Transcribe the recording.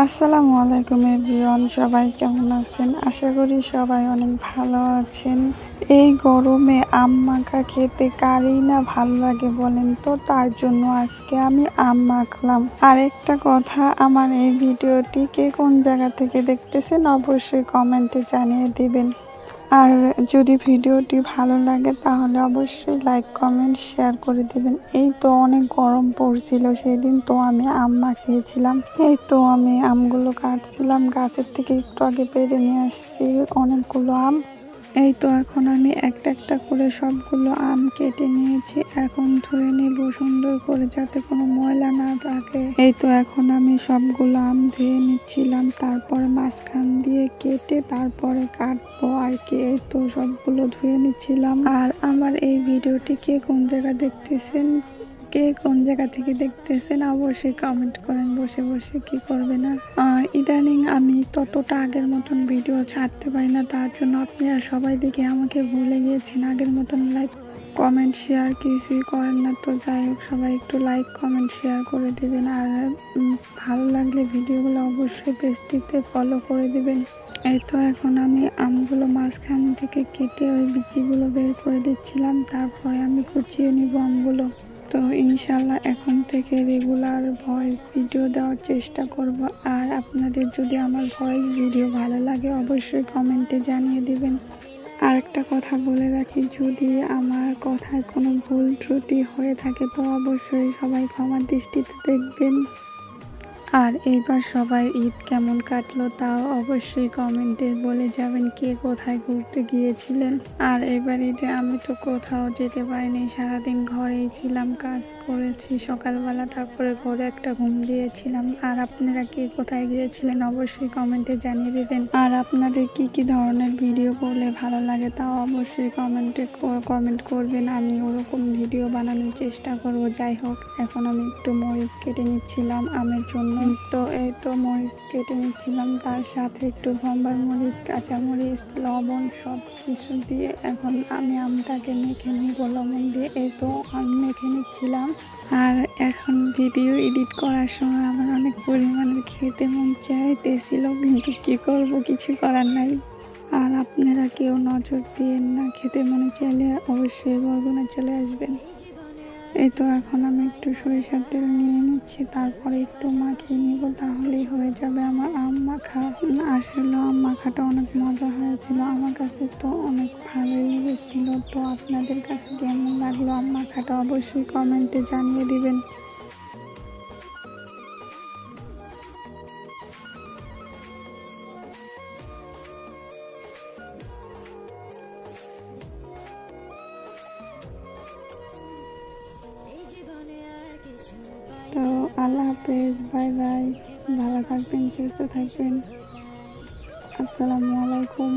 আসসালামু আলাইকুম এভরিওয়ান, সবাই কেমন আছেন? আশা করি সবাই অনেক ভালো আছেন। এই গরমে আম মাখা খেতে কারই না ভালো লাগে বলেন তো? তার জন্য আজকে আমি আম মাখলাম। আরেকটা কথা, আমার এই ভিডিওটি কে কোন জায়গা থেকে দেখতেছেন অবশ্যই কমেন্টে জানিয়ে দিবেন। আর যদি ভিডিওটি ভালো লাগে তাহলে অবশ্যই লাইক কমেন্ট শেয়ার করে দিবেন। এই তো অনেক গরম পড়ছিল সেদিন, তো আমি আম মাখিয়েছিলাম। এই তো আমি আমগুলো কাটছিলাম, গাছের থেকে একটু আগে পেড়ে নিয়ে আসছি অনেকগুলো আম। এই তো এখন আমি একটা একটা করে সবগুলো আম কেটে নিয়েছি। এখন ধুয়ে নেব সুন্দর করে যাতে কোনো ময়লা না থাকে। এই তো এখন আমি সবগুলো আম ধুয়ে নিচ্ছিলাম, তারপরে মাঝখান দিয়ে কেটে তারপরে কাটবো আর কি। এই তো সবগুলো ধুয়ে নিচ্ছিলাম। আর আমার এই ভিডিওটি কে কোন জায়গা দেখতেছেন, কে কোন জায়গা থেকে দেখতেছেন অবশ্যই কমেন্ট করেন। বসে বসে কি করবে না। ইদানিং আমি ততটা আগের মতন ভিডিও ছাড়তে পারি না, তার জন্য আপনারা সবাই দেখে আমাকে ভুলে গিয়েছেন। আগের মতন লাইক কমেন্ট শেয়ার কিছুই করেন না, তো যাই হোক সবাই একটু লাইক কমেন্ট শেয়ার করে দেবেন। আর ভালো লাগলে ভিডিওগুলো অবশ্যই পেজটিতে ফলো করে দেবেন। এই তো এখন আমি আমগুলো মাঝখান থেকে কেটে ওই বিচিগুলো বের করে দিচ্ছিলাম, তারপরে আমি কুচিয়ে নিব আমগুলো। তো ইনশাল্লাহ এখন থেকে রেগুলার ভয়েস ভিডিও দেওয়ার চেষ্টা করব। আর আপনাদের যদি আমার ভয়েস ভিডিও ভালো লাগে অবশ্যই কমেন্টে জানিয়ে দিবেন। আর একটা কথা বলে রাখি, যদি আমার কথায় কোনো ভুল ত্রুটি হয়ে থাকে তো অবশ্যই সবাই ক্ষমার দৃষ্টিতে দেখবেন। আর এইবার সবাই ঈদ কেমন কাটলো তাও অবশ্যই কমেন্টে বলে যাবেন, কে কোথায় ঘুরতে গিয়েছিলেন। আর এবার ঈদে আমি তো কোথাও যেতে পারিনি, সারাদিন ঘরেই ছিলাম, কাজ করেছি সকালবেলা, তারপরে ঘরে একটা ঘুম দিয়েছিলাম। আর আপনারা কে কোথায় গিয়েছিলেন অবশ্যই কমেন্টে জানিয়ে দেবেন। আর আপনাদের কি কি ধরনের ভিডিও করলে ভালো লাগে তাও অবশ্যই কমেন্ট করবেন, আমি ওরকম ভিডিও বানানোর চেষ্টা করব। যাই হোক এখন আমি একটু মরিচ কেটে নিচ্ছিলাম আমের জন্য। তো এই তো মরিচ কেটে নিচ্ছিলাম, তার সাথে একটু ভম্বার মরিচ, কাঁচামরিচ, লবণ সব কিছু দিয়ে এখন আমি আমটাকে মেখে নিব লবণ দিয়ে। এই তো আমি মেখে নিচ্ছিলাম। আর এখন ভিডিও এডিট করার সময় আমার অনেক পরিমাণে খেতে মন চাইতেছিল, কিন্তু কি করব, কিছু করার নাই। আর আপনারা কেউ নজর দিয়েন না, খেতে মনে চাইলে অবশ্যই বরগুনা চলে আসবেন। এই তো এখন আমি একটু সরিষার তেল নিয়ে নিচ্ছি, তারপরে একটু মাখিয়ে নিব, তাহলেই হয়ে যাবে আমার আম মাখা। আসলে আম মাখাটা অনেক মজা হয়েছিল, আমার কাছে তো অনেক ভালোই লেগেছিল। তো আপনাদের কাছে কেমন লাগলো আম মাখাটা অবশ্যই কমেন্টে জানিয়ে দিবেন। তো আল্লাহ হাফেজ, বাই বাই, ভালো থাকবেন, সুস্থ থাকবেন, আসসালামু আলাইকুম।